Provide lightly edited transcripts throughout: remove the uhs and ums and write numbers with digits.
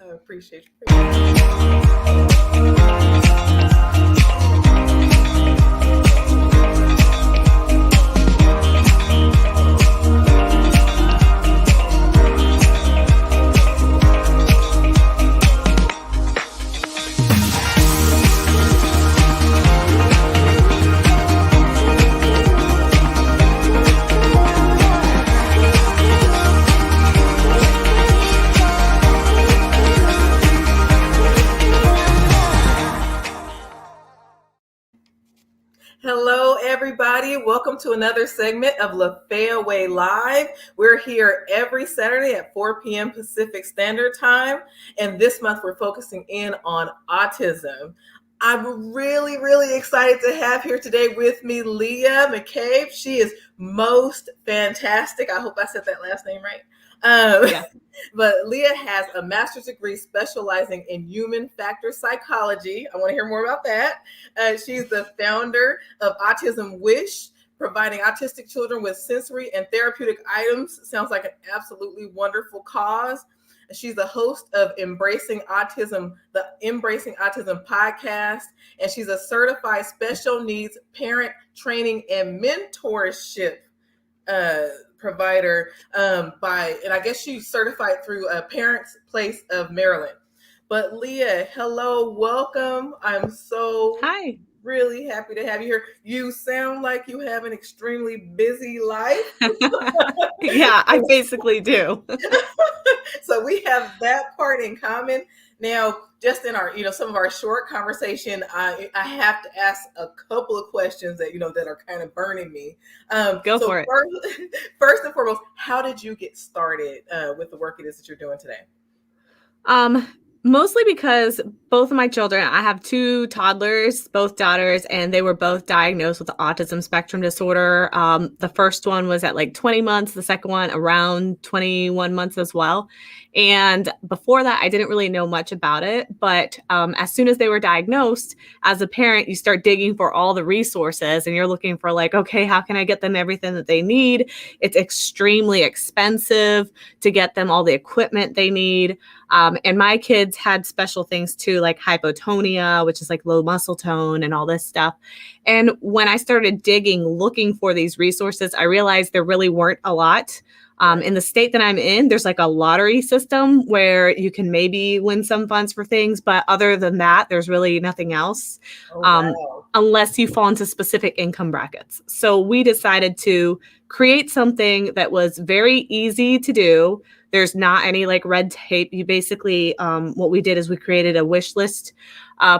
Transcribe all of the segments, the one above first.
I appreciate you. Hello, everybody. Welcome to another segment of Lafaya Way Live. We're here every Saturday at 4 p.m. Pacific Standard Time. And this month, we're focusing in on autism. I'm really, really excited to have here today with me Lia McCabe. She is most fantastic. I hope I said that last name right. Yeah. But Lia has a master's degree specializing in human factor psychology. I want to hear more about that. She's the founder of AutismWish, providing autistic children with sensory and therapeutic items. Sounds like an absolutely wonderful cause. She's the host of Embracing Autism, the Embracing Autism Podcast, and she's a certified special needs parent training and mentorship provider and I guess she's certified through Parents Place of Maryland. But Lia, hello, welcome. I'm so really happy to have you here. You sound like you have an extremely busy life. Yeah, I basically do. So we have that part in common. Now, just in our, some of our short conversation, I have to ask a couple of questions that, that are kind of burning me. Go for it. First and foremost, how did you get started with the work it is that you're doing today? Mostly because both of my children, I have two toddlers, both daughters, and they were both diagnosed with the autism spectrum disorder. The first one was at like 20 months, the second one around 21 months as well. And before that, I didn't really know much about it. But as soon as they were diagnosed, as a parent, you start digging for all the resources and you're looking for like, okay, how can I get them everything that they need? It's extremely expensive to get them all the equipment they need. And my kids had special things too, like hypotonia, which is like low muscle tone and all this stuff. And when I started digging, looking for these resources, I realized there really weren't a lot. In the state that I'm in, there's like a lottery system where you can maybe win some funds for things. But other than that, there's really nothing else unless you fall into specific income brackets. So we decided to create something that was very easy to do. There's not any like red tape. You basically, what we did is we created a wish list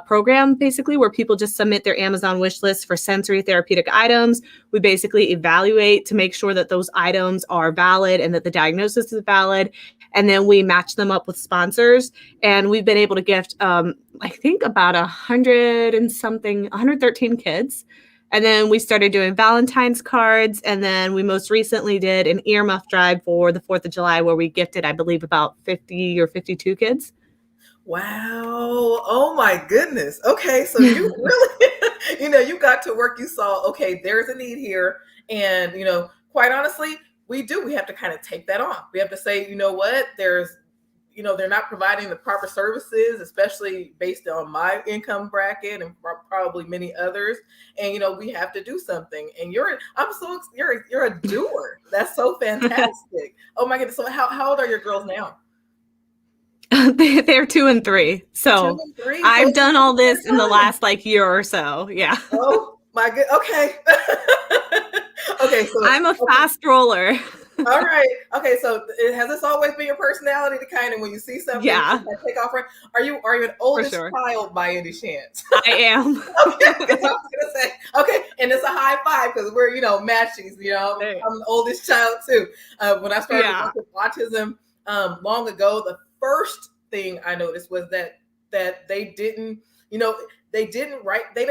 program, basically, where people just submit their Amazon wish list for sensory therapeutic items. We basically evaluate to make sure that those items are valid and that the diagnosis is valid. And then we match them up with sponsors. And we've been able to gift, I think about 113 kids. And then we started doing Valentine's cards. And then we most recently did an earmuff drive for the 4th of July where we gifted, I believe, about 50 or 52 kids. Wow. Oh, my goodness. Okay. So you really, you got to work. You saw, okay, there's a need here. And, quite honestly, we have to kind of take that on. We have to say, you know what, they're not providing the proper services, especially based on my income bracket and probably many others. And, we have to do something. And you're a doer. That's so fantastic. Oh my goodness. So how old are your girls now? They're 2 and 3. So 2 and 3? I've done all this in the last year or so. Yeah. Oh my good. Okay. Okay. So I'm a fast roller. All right. Okay. So has this always been your personality to kind of, when you see something, take off? Right? Are you an oldest child by any chance? I am. Okay. I was gonna say, okay, and it's a high five because we're matchies. I'm the oldest child too. When I started with autism long ago, the first thing I noticed was that they didn't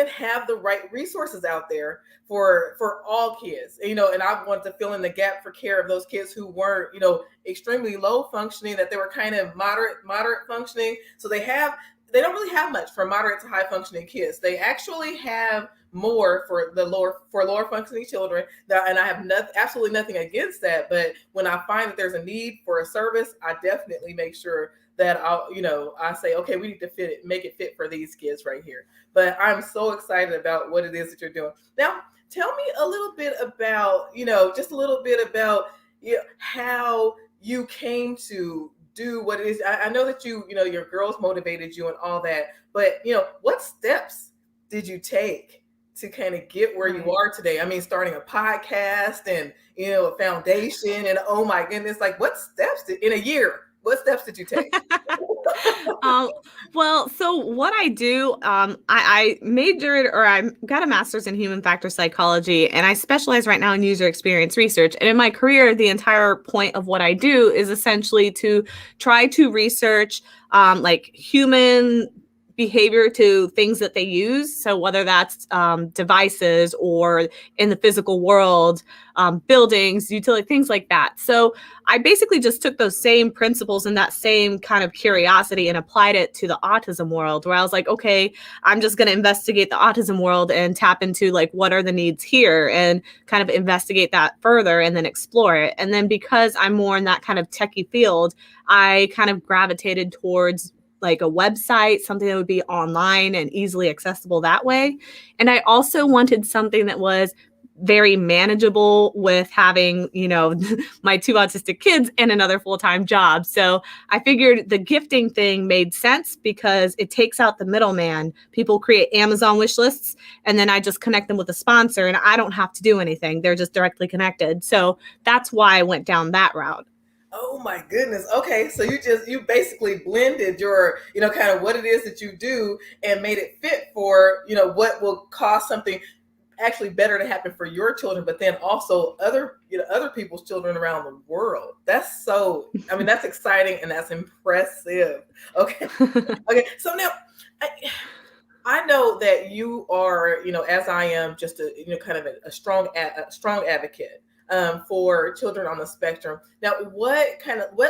have the right resources out there for all kids, and I wanted to fill in the gap for care of those kids who weren't, extremely low functioning, that they were kind of moderate functioning. So they don't really have much for moderate to high functioning kids. They actually have more for lower functioning children. And I have absolutely nothing against that. But when I find that there's a need for a service, I definitely make sure that I say, okay, we need to make it fit for these kids right here. But I'm so excited about what it is that you're doing. Now, tell me a little bit about, just a little bit about how you came to do what it is. I know that your girls motivated you and all that, but what steps did you take to kind of get where you Right. are today? I mean, starting a podcast and a foundation, and oh my goodness, like what steps in a year? What steps did you take? um, well, so what I do, I majored or I got a master's in human factor psychology, and I specialize right now in user experience research. And in my career, the entire point of what I do is essentially to try to research like human behavior to things that they use. So whether that's devices or in the physical world, buildings, utility, things like that. So I basically just took those same principles and that same kind of curiosity and applied it to the autism world, where I was like, okay, I'm just going to investigate the autism world and tap into like what are the needs here and kind of investigate that further and then explore it. And then because I'm more in that kind of techie field, I kind of gravitated towards like a website, something that would be online and easily accessible that way. And I also wanted something that was very manageable with having, my two autistic kids and another full-time job. So I figured the gifting thing made sense because it takes out the middleman. People create Amazon wish lists and then I just connect them with a sponsor and I don't have to do anything. They're just directly connected. So that's why I went down that route. Oh my goodness. Okay. So you basically blended your, kind of what it is that you do and made it fit for, what will cause something actually better to happen for your children, but then also other people's children around the world. That's that's exciting and that's impressive. Okay. Okay. So now I know that you are, as I am, just a, kind of a strong advocate for children on the spectrum. Now, what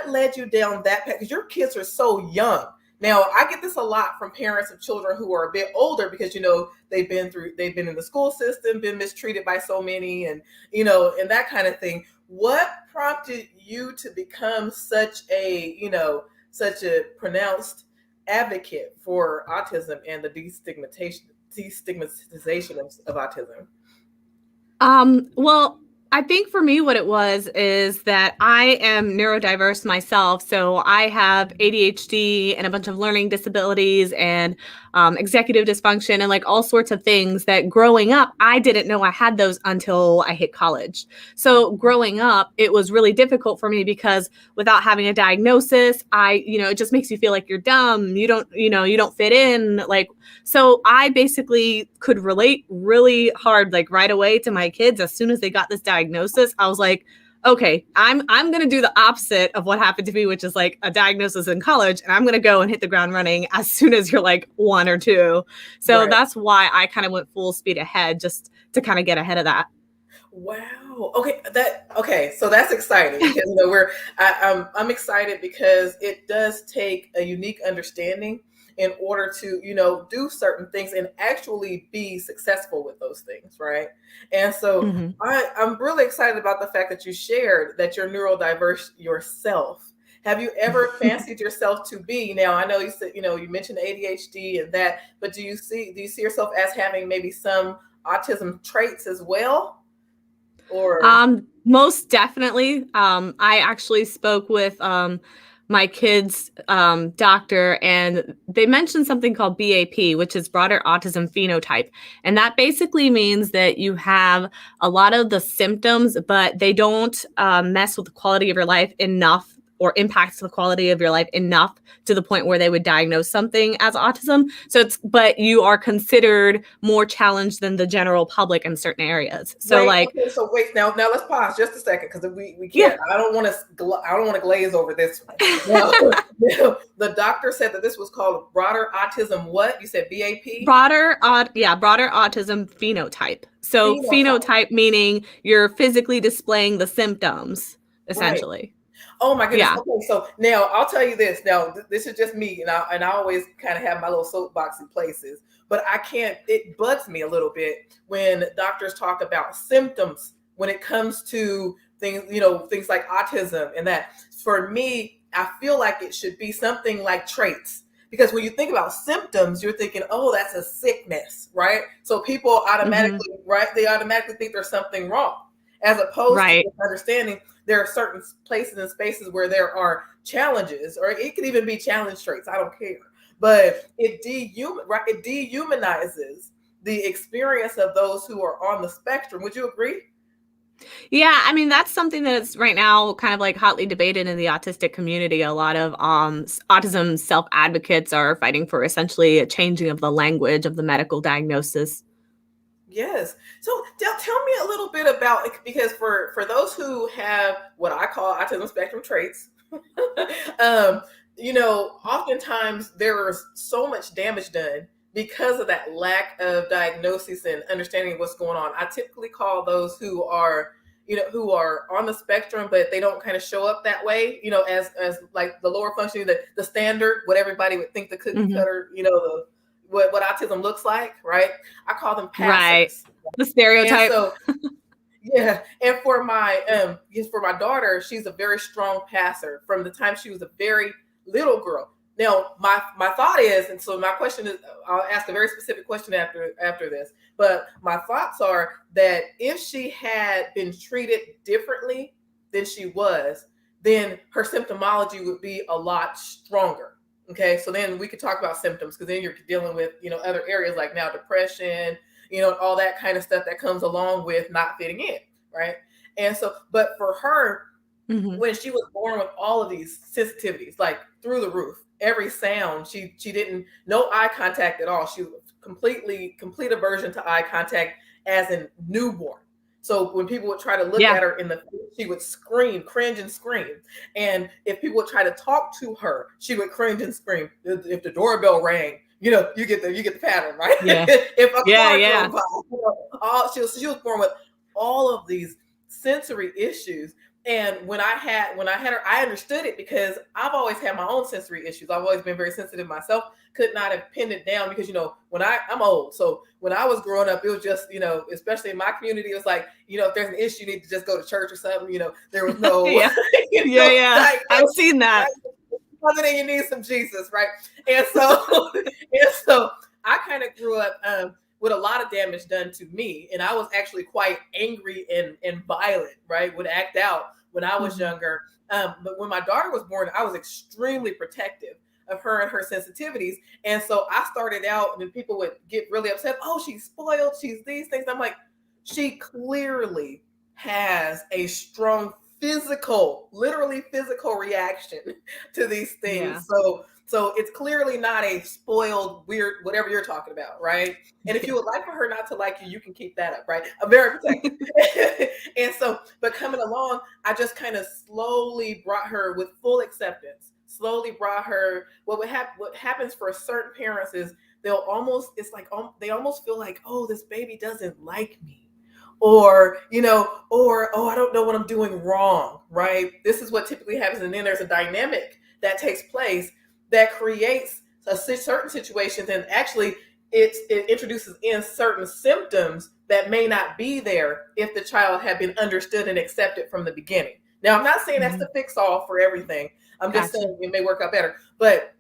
led you down that path? Because your kids are so young. Now, I get this a lot from parents of children who are a bit older because, they've been in the school system, been mistreated by so many and that kind of thing. What prompted you to become such a pronounced advocate for autism and the destigmatization of autism? Well, I think for me, what it was is that I am neurodiverse myself. So I have ADHD and a bunch of learning disabilities and executive dysfunction and like all sorts of things that growing up, I didn't know I had those until I hit college. So growing up, it was really difficult for me because without having a diagnosis, it just makes you feel like you're dumb. You don't fit in. Like, so I basically could relate really hard, like right away to my kids. As soon as they got this diagnosis, I was like, okay, I'm going to do the opposite of what happened to me, which is like a diagnosis in college. And I'm going to go and hit the ground running as soon as you're like 1 or 2. So Right. that's why I kind of went full speed ahead just to kind of get ahead of that. Wow. Okay. So that's exciting because I'm excited because it does take a unique understanding in order to do certain things and actually be successful with those things, right? And so Mm-hmm. I'm really excited about the fact that you shared that you're neurodiverse yourself. Have you ever fancied yourself to be? Now I know you said you mentioned ADHD and that, but do you see yourself as having maybe some autism traits as well? Or Most definitely. I actually spoke with my kid's doctor, and they mentioned something called BAP, which is broader autism phenotype. And that basically means that you have a lot of the symptoms, but they don't mess with the quality of your life enough or impacts the quality of your life enough to the point where they would diagnose something as autism. But you are considered more challenged than the general public in certain areas. So wait, now let's pause just a second because we yeah. can't. I don't want to glaze over this one. Now, the doctor said that this was called broader autism. What you said, BAP? Broader autism phenotype. So phenotype meaning you're physically displaying the symptoms, essentially. Right. Oh my goodness. Yeah. Okay, so now I'll tell you this. Now this is just me, and I always kind of have my little soapboxy places, but I can't. It bugs me a little bit when doctors talk about symptoms when it comes to things, things like autism and that. For me, I feel like it should be something like traits. Because when you think about symptoms, you're thinking, oh, that's a sickness, right? So people automatically, right? They automatically think there's something wrong, as opposed to understanding there are certain places and spaces where there are challenges, or it could even be challenge traits. I don't care, but it dehumanizes the experience of those who are on the spectrum. Would you agree? Yeah, I mean, that's something that's right now kind of like hotly debated in the autistic community. A lot of autism self-advocates are fighting for essentially a changing of the language of the medical diagnosis. Yes. So tell me a little bit about, because for those who have what I call autism spectrum traits, oftentimes there is so much damage done because of that lack of diagnosis and understanding what's going on. I typically call those who are on the spectrum, but they don't kind of show up that way, as like the lower functioning, the standard, what everybody would think the cookie cutter, what autism looks like, right? I call them passers. Right. The stereotype. And so, yeah. And for my daughter, she's a very strong passer from the time she was a very little girl. Now, my thought is, and so my question is, I'll ask a very specific question after this, but my thoughts are that if she had been treated differently than she was, then her symptomology would be a lot stronger. Okay, so then we could talk about symptoms, because then you're dealing with, other areas like now depression, all that kind of stuff that comes along with not fitting in, right? And so, but for her, when she was born with all of these sensitivities, like through the roof, every sound, she didn't, no eye contact at all. She was complete aversion to eye contact as a newborn. So when people would try to look at her in the face, she would scream, cringe and scream. And if people would try to talk to her, she would cringe and scream. If the doorbell rang, you get the pattern, right? Yeah. If a car drove by, she was born with all of these sensory issues. And when I had her, I understood it, because I've always had my own sensory issues. I've always been very sensitive myself. Could not have pinned it down, because when I'm old, so when I was growing up, it was just especially in my community, it was like if there's an issue, you need to just go to church or something. There was no I've seen that. Other than you need some Jesus, right? And so I kind of grew up with a lot of damage done to me. And I was actually quite angry and violent, right? Would act out when I was younger. But when my daughter was born, I was extremely protective of her and her sensitivities. And so I started out, and people would get really upset. Oh, she's spoiled. She's these things. I'm like, she clearly has a strong literally physical reaction to these things. Yeah. So it's clearly not a spoiled, weird, whatever you're talking about, right? And if you would like for her not to like you, you can keep that up, right? I'm very protective. And so, but coming along, I just kind of slowly brought her with full acceptance, what happens for certain parents is they almost feel like, oh, this baby doesn't like me. Or oh, I don't know what I'm doing wrong, right? This is what typically happens. And then there's a dynamic that takes place that creates certain situations, and actually it introduces in certain symptoms that may not be there if the child had been understood and accepted from the beginning. Now, I'm not saying that's the fix all for everything. I'm just saying it may work out better. But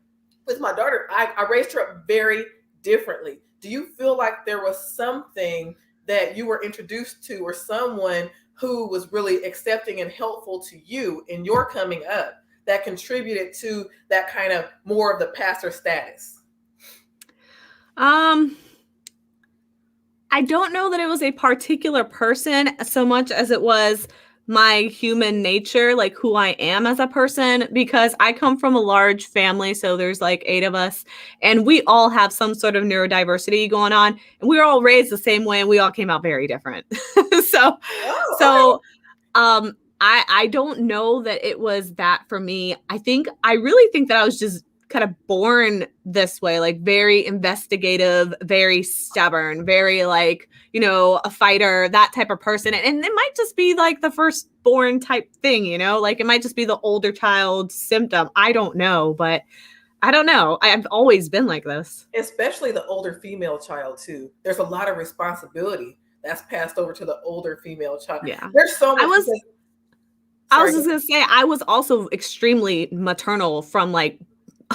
with my daughter, I raised her up very differently. Do you feel like there was something that you were introduced to, or someone who was really accepting and helpful to you in your coming up, that contributed to that kind of more of the passer status? I don't know that it was a particular person so much as it was my human nature, like who I am as a person, because I come from a large family. So there's like 8 of us, and we all have some sort of neurodiversity going on, and we were all raised the same way, and we all came out very different. I don't know that it was that for me. I really think that I was just kind of born this way, like very investigative, very stubborn, very like, a fighter, that type of person. And it might just be like the firstborn type thing, like it might just be the older child symptom. I don't know, but I don't know. I've always been like this. Especially the older female child too. There's a lot of responsibility that's passed over to the older female child. Yeah. There's so much. I was Sorry. just going to say, I was also extremely maternal from like,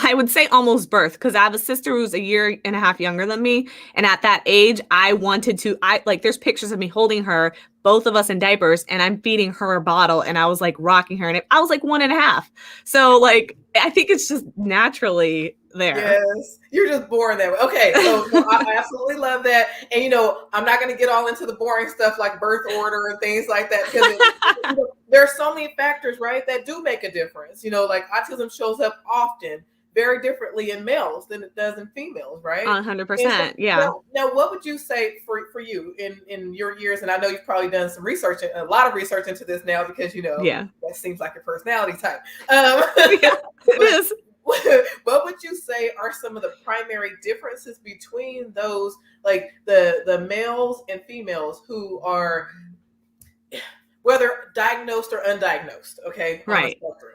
I would say almost birth, because I have a sister who's a year and a half younger than me. And at that age, there's pictures of me holding her, both of us in diapers, and I'm feeding her a bottle, and I was like rocking her. And I was like 1.5. So like, I think it's just naturally there. Yes, you're just born that way. Okay, so no, I absolutely love that. And I'm not going to get all into the boring stuff like birth order and things like that because there are so many factors, right, that do make a difference. Like autism shows up often very differently in males than it does in females, right? 100%. Yeah. Now, what would you say for you in your years? And I know you've probably done some research, a lot of research into this now because Yeah. that seems like your personality type. Yeah, it is. What would you say are some of the primary differences between those, like the males and females who are, whether diagnosed or undiagnosed, okay, on the Right. spectrum?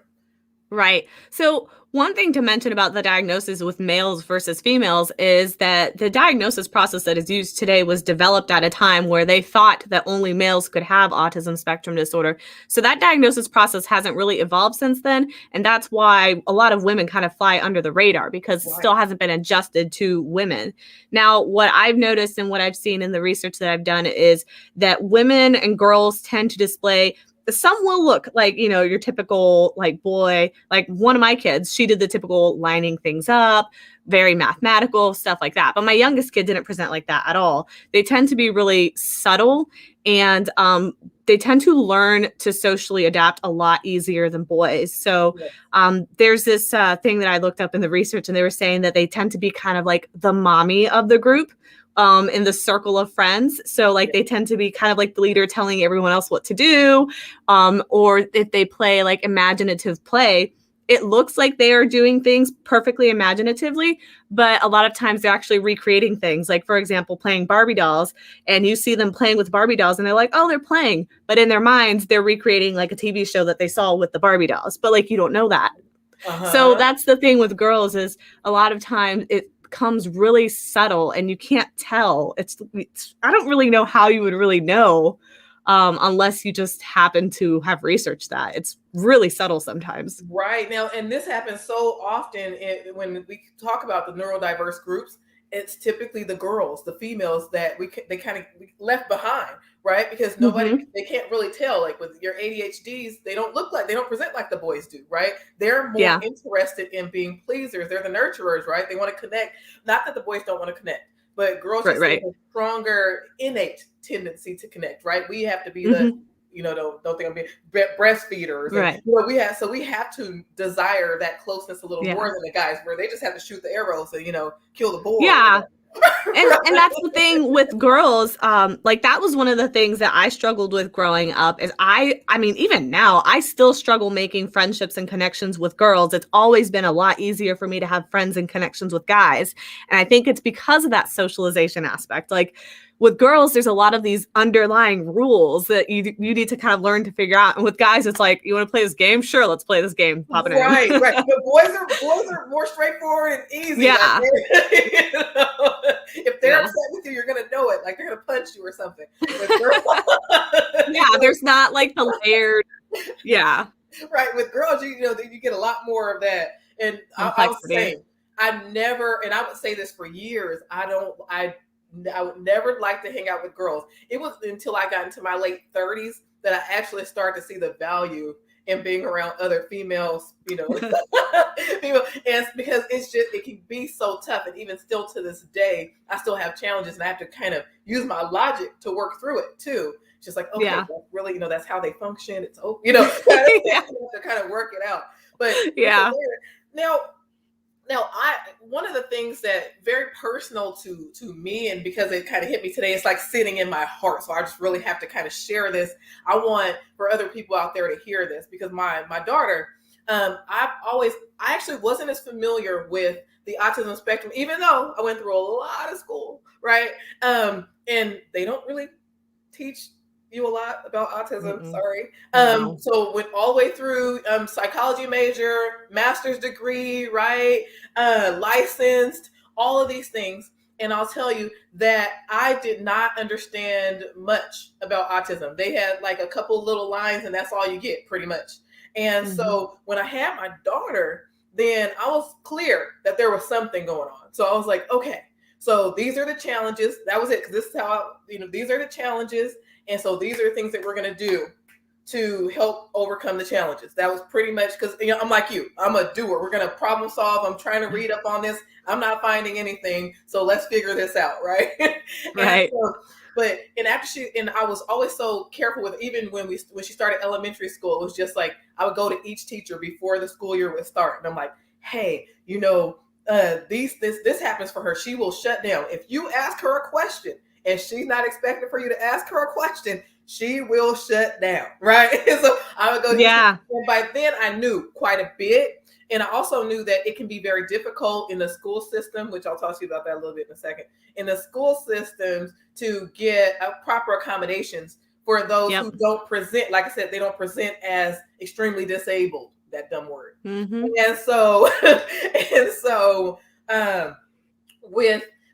Right. So one thing to mention about the diagnosis with males versus females is that the diagnosis process that is used today was developed at a time where they thought that only males could have autism spectrum disorder. So that diagnosis process hasn't really evolved since then. And that's why a lot of women kind of fly under the radar because it still hasn't been adjusted to women. Now, what I've noticed and what I've seen in the research that I've done is that women and girls tend to display, some will look like, your typical like boy, like one of my kids, she did the typical lining things up, very mathematical stuff like that. But my youngest kid didn't present like that at all. They tend to be really subtle and they tend to learn to socially adapt a lot easier than boys. So there's this thing that I looked up in the research and they were saying that they tend to be kind of like the mommy of the group in the circle of friends. So like they tend to be kind of like the leader telling everyone else what to do. Or if they play like imaginative play, it looks like they are doing things perfectly imaginatively, but a lot of times they're actually recreating things. Like, for example, playing Barbie dolls, and you see them playing with Barbie dolls and they're like, oh, they're playing. But in their minds, they're recreating like a TV show that they saw with the Barbie dolls. But like, you don't know that. So that's the thing with girls is a lot of times it comes really subtle and you can't tell. It's I don't really know how you would really know unless you just happen to have researched that. It's really subtle sometimes. Right now, and this happens so often when we talk about the neurodiverse groups. It's typically the girls, the females that they kind of left behind, right? Because they can't really tell. Like with your ADHDs, they don't present like the boys do, right? They're more interested in being pleasers. They're the nurturers, right? They want to connect. Not that the boys don't want to connect, but girls just have a stronger innate tendency to connect, right? We have to be the don't think I'm being breastfeeders. Right. And, we have to desire that closeness a little more than the guys, where they just have to shoot the arrows and kill the bull. Yeah. And that's the thing with girls. Like that was one of the things that I struggled with growing up is I mean, even now, I still struggle making friendships and connections with girls. It's always been a lot easier for me to have friends and connections with guys. And I think it's because of that socialization aspect. Like with girls, there's a lot of these underlying rules that you need to kind of learn to figure out. And with guys, it's like, you want to play this game? Sure, let's play this game. Pop it in. Right. The boys are more straightforward and easy. Yeah. Like, if they're upset with you, you're gonna know it. Like they're gonna punch you or something. Yeah, there's not like the layered. Yeah. Right. With girls, you get a lot more of that. And I was saying, I never, and I would say this for years. I would never like to hang out with girls. It was until I got into my late 30s that I actually started to see the value in being around other females, female, and because it can be so tough. And even still to this day, I still have challenges and I have to kind of use my logic to work through it too. Just like, okay, that's really, that's how they function. It's, to kind of work it out. But Now, one of the things that very personal to me, and because it kind of hit me today, it's like sitting in my heart. So I just really have to kind of share this. I want for other people out there to hear this because my daughter, I actually wasn't as familiar with the autism spectrum, even though I went through a lot of school, right? And they don't really teach you a lot about autism. Sorry. So went all the way through psychology major, master's degree, right? Licensed, all of these things. And I'll tell you that I did not understand much about autism. They had like a couple little lines, and that's all you get pretty much. And so when I had my daughter, then I was clear that there was something going on. So I was like, okay, so these are the challenges. That was it. Because this is how, these are the challenges. And so these are the things that we're going to do to help overcome the challenges. That was pretty much, because I'm like you, I'm a doer. We're going to problem solve. I'm trying to read up on this. I'm not finding anything. So let's figure this out. Right. Right. And I was always so careful with, even when she started elementary school, it was just like, I would go to each teacher before the school year would start. And I'm like, hey, this happens for her. She will shut down. If you ask her a question and she's not expecting for you to ask her a question, she will shut down. Right. So I would go to and by then I knew quite a bit. And I also knew that it can be very difficult in the school system, which I'll talk to you about that a little bit in a second, in the school systems to get proper accommodations for those who don't present, like I said, they don't present as extremely disabled, that dumb word. And so,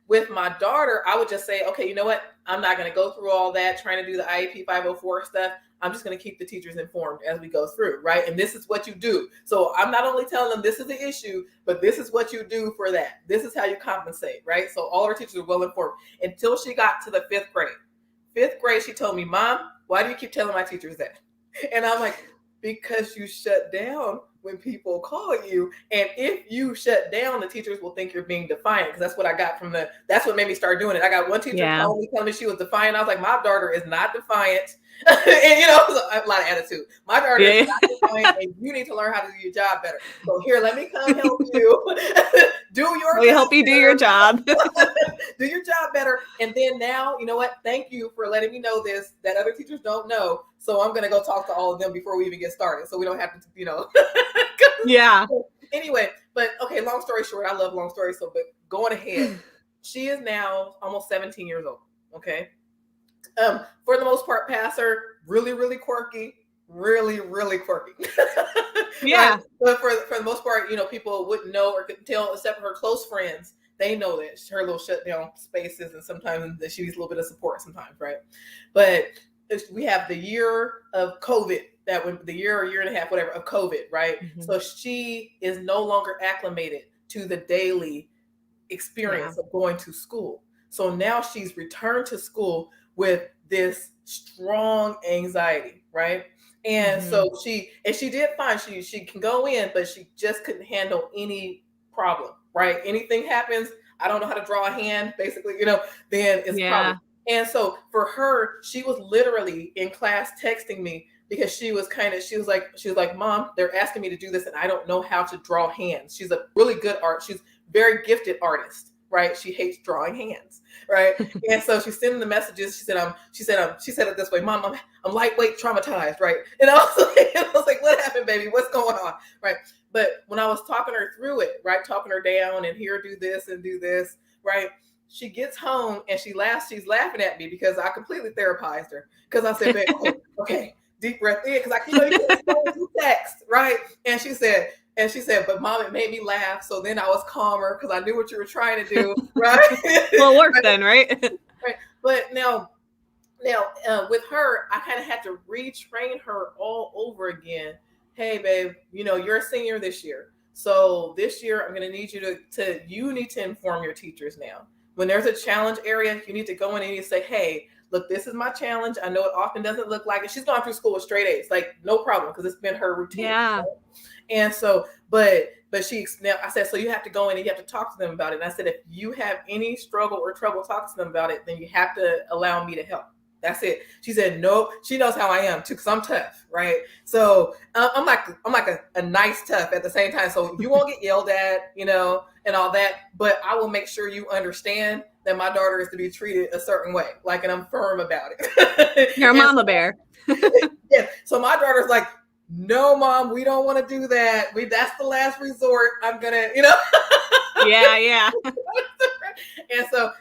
with my daughter, I would just say, okay, you know what? I'm not going to go through all that trying to do the IEP 504 stuff. I'm just going to keep the teachers informed as we go through, right? And this is what you do. So I'm not only telling them this is the issue, but this is what you do for that. This is how you compensate, right? So all our teachers are well informed until she got to the 5th grade. 5th grade, she told me, Mom, why do you keep telling my teachers that? And I'm like, because you shut down when people call you. And if you shut down, the teachers will think you're being defiant. Because that's what I got that's what made me start doing it. I got one teacher calling me, telling me she was defiant. I was like, my daughter is not defiant. And a lot of attitude. My daughter is not defiant, and you need to learn how to do your job better. So here, let me come help you help you do your job. Do your job better. And then now, you know what? Thank you for letting me know this, that other teachers don't know. So I'm going to go talk to all of them before we even get started. So we don't have to, Yeah. Anyway, but okay, long story short, I love long stories. So, but going ahead, she is now almost 17 years old. Okay. For the most part, passer, really, really quirky, really, really quirky. Yeah. Right? But for the most part, people wouldn't know or couldn't tell, except for her close friends. They know that her little shutdown spaces, and sometimes that she needs a little bit of support sometimes, right? But we have the year of COVID, the year or year and a half, whatever, of COVID, right? So she is no longer acclimated to the daily experience of going to school. So now she's returned to school with this strong anxiety, right? And so she did fine. She can go in, but she just couldn't handle any problem, right? Anything happens, I don't know how to draw a hand, basically, then it's a problem. And so for her, she was literally in class texting me because she was like, Mom, they're asking me to do this and I don't know how to draw hands. She's a really good she's very gifted artist, right? She hates drawing hands, right? And so she's sending the messages. She said it this way, Mom, I'm lightweight traumatized, right? And I was like, what happened, baby? What's going on, right? But when I was talking her through it, right, talking her down and here, do this and do this, right? She gets home and she laughs. She's laughing at me because I completely therapized her. Because I said, babe, okay, deep breath in. Because you can't do text, right? And she said, but Mom, it made me laugh. So then I was calmer because I knew what you were trying to do, right? Well, it worked then, right? Right. But now with her, I kind of had to retrain her all over again. Hey, babe, you're a senior this year. So this year, I'm going to need you you need to inform your teachers now. When there's a challenge area, you need to go in and you say, hey, look, this is my challenge. I know it often doesn't look like it. She's gone through school with straight A's, like no problem, because it's been her routine. Yeah. Right? And so, but I said, so you have to go in and you have to talk to them about it. And I said, if you have any struggle or trouble talking to them about it, then you have to allow me to help. That's it. She said, no, she knows how I am too, because I'm tough, right? So I'm like a nice tough at the same time. So you won't get yelled at, and all that, but I will make sure you understand that my daughter is to be treated a certain way, and I'm firm about it. You're a mama bear. Yeah. So my daughter's like, no, Mom, we don't want to do that. That's the last resort. I'm gonna, Yeah.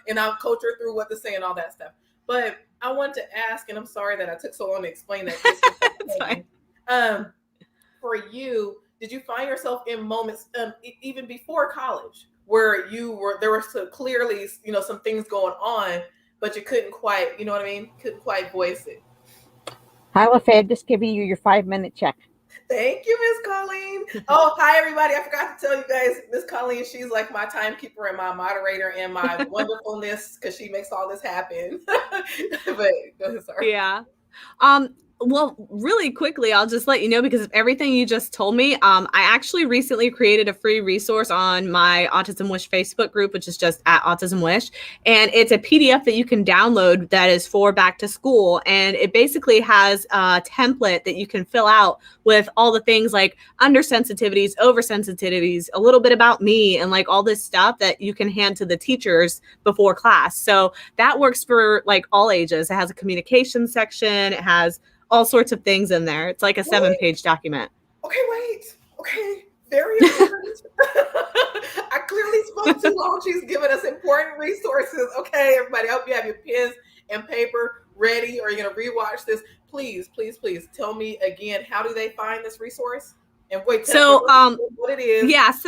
And I'll coach her through what to say and all that stuff. But I want to ask, and I'm sorry that I took so long to explain that. It's fine. For you, did you find yourself in moments, even before college, where there were so clearly, some things going on, but you couldn't quite, you know what I mean? Couldn't quite voice it. Hi, Lafaya, just giving you your 5-minute check. Thank you, Miss Colleen. Oh, hi, everybody. I forgot to tell you guys, Miss Colleen, she's like my timekeeper and my moderator and my wonderfulness because she makes all this happen. But go ahead, sorry. Yeah. Well, really quickly, I'll just let you know, because of everything you just told me, I actually recently created a free resource on my AutismWish Facebook group, which is just at AutismWish. And it's a PDF that you can download that is for back to school. And it basically has a template that you can fill out with all the things like undersensitivities, oversensitivities, a little bit about me, and like all this stuff that you can hand to the teachers before class. So that works for like all ages. It has a communication section. It has all sorts of things in there. It's like a 7-page document. Okay, wait. Okay, very important. I clearly spoke too long. She's giving us important resources. Okay, everybody, I hope you have your pens and paper ready, or you're going to rewatch this. Please, please, please tell me again, how do they find this resource? And wait, so what it is. Yes.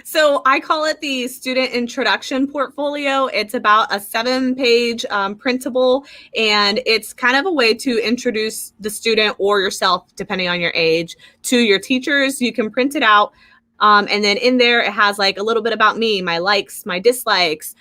So I call it the Student Introduction Portfolio. It's about a 7-page printable, and it's kind of a way to introduce the student or yourself, depending on your age, to your teachers. You can print it out. And then in there, it has like a little bit about me, my likes, my dislikes,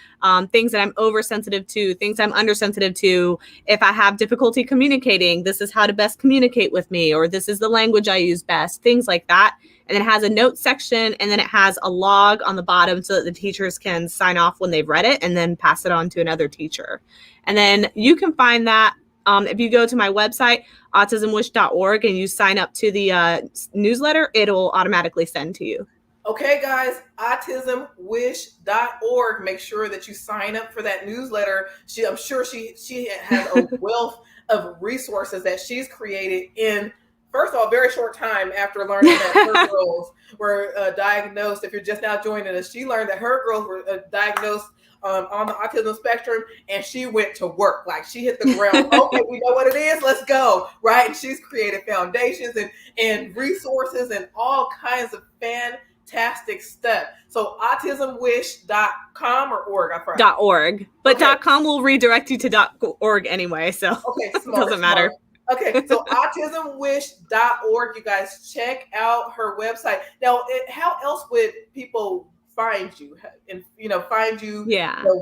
things that I'm oversensitive to, things I'm undersensitive to. If I have difficulty communicating, this is how to best communicate with me, or this is the language I use best, things like that. And then it has a notes section, and then it has a log on the bottom so that the teachers can sign off when they've read it and then pass it on to another teacher. And then you can find that if you go to my website, autismwish.org, and you sign up to the newsletter, it'll automatically send to you. Okay, guys, autismwish.org. Make sure that you sign up for that newsletter. I'm sure she has a wealth of resources that she's created in, first of all, a very short time after learning that her girls were diagnosed. If you're just now joining us, she learned that her girls were diagnosed on the autism spectrum, and she went to work. Like, she hit the ground. Okay, we know what it is. Let's go, right? And she's created foundations and resources and all kinds of fantastic stuff. So autismwish.com or org? I forgot. .org. But Okay. .com will redirect you to .org anyway, so Okay, it doesn't matter. Okay, so autismwish.org. You guys check out her website. Now, how else would people find you and find you,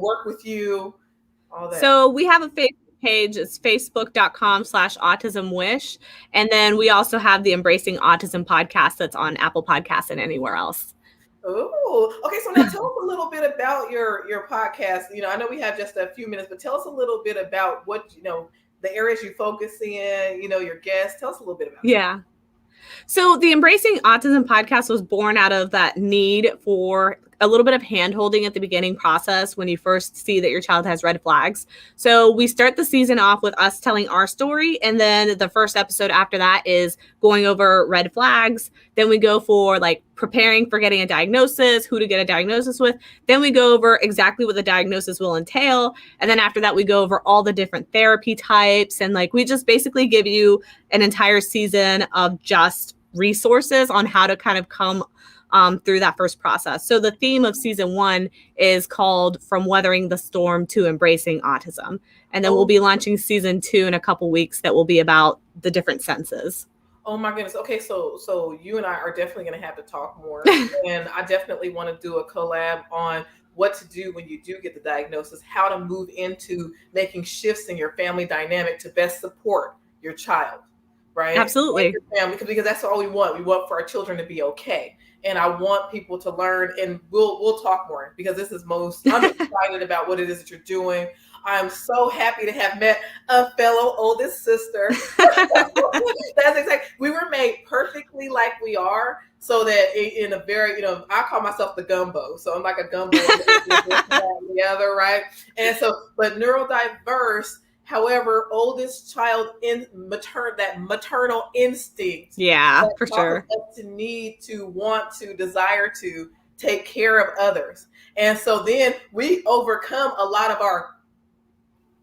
work with you, all that? So we have a Facebook page. It's facebook.com/autismwish. And then we also have the Embracing Autism Podcast that's on Apple Podcasts and anywhere else. Oh, okay. So now tell us a little bit about your podcast. I know we have just a few minutes, but tell us a little bit about what, the areas you focus in, your guests. Tell us a little bit about it. So the Embracing Autism Podcast was born out of that need for a little bit of hand-holding at the beginning process when you first see that your child has red flags. So we start the season off with us telling our story, and then the first episode after that is going over red flags. Then we go for like preparing for getting a diagnosis, who to get a diagnosis with. Then we go over exactly what the diagnosis will entail. And then after that, we go over all the different therapy types. And like, we just basically give you an entire season of just resources on how to kind of come through that first process. So the theme of season 1 is called From Weathering the Storm to Embracing Autism. And then we'll be launching season 2 in a couple weeks that will be about the different senses. Oh my goodness. Okay, so you and I are definitely going to have to talk more. And I definitely want to do a collab on what to do when you do get the diagnosis, how to move into making shifts in your family dynamic to best support your child, right? Absolutely. And your family, because that's all we want. We want for our children to be okay. And I want people to learn, and we'll talk more, because this is I'm excited about what it is that you're doing. I'm so happy to have met a fellow oldest sister. That's exactly. We were made perfectly like we are, so that in a very, I call myself the gumbo. So I'm like a gumbo together, right? And so, but neurodiverse. However, oldest child in maternal instinct. Yeah, for sure. To need to want to desire to take care of others. And so then we overcome a lot of our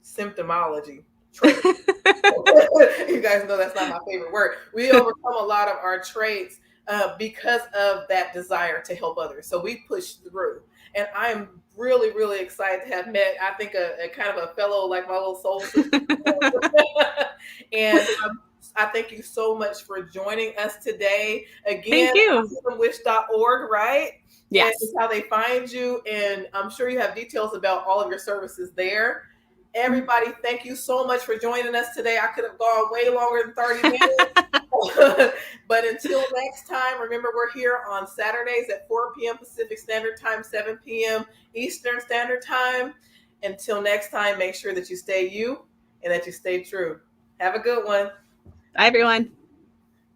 symptomology traits. You guys know that's not my favorite word. We overcome a lot of our traits because of that desire to help others. So we pushed through. And I'm really, really excited to have met, I think, a kind of a fellow, like my little soul sister. And I thank you so much for joining us today. Again, Thank you. AutismWish.org, right? Yes. And it's how they find you. And I'm sure you have details about all of your services there. Everybody, thank you so much for joining us today. I could have gone way longer than 30 minutes. But until next time, remember we're here on Saturdays at 4 p.m. Pacific Standard Time, 7 p.m. Eastern Standard Time. Until next time, make sure that you stay you and that you stay true. Have a good one. Bye, everyone.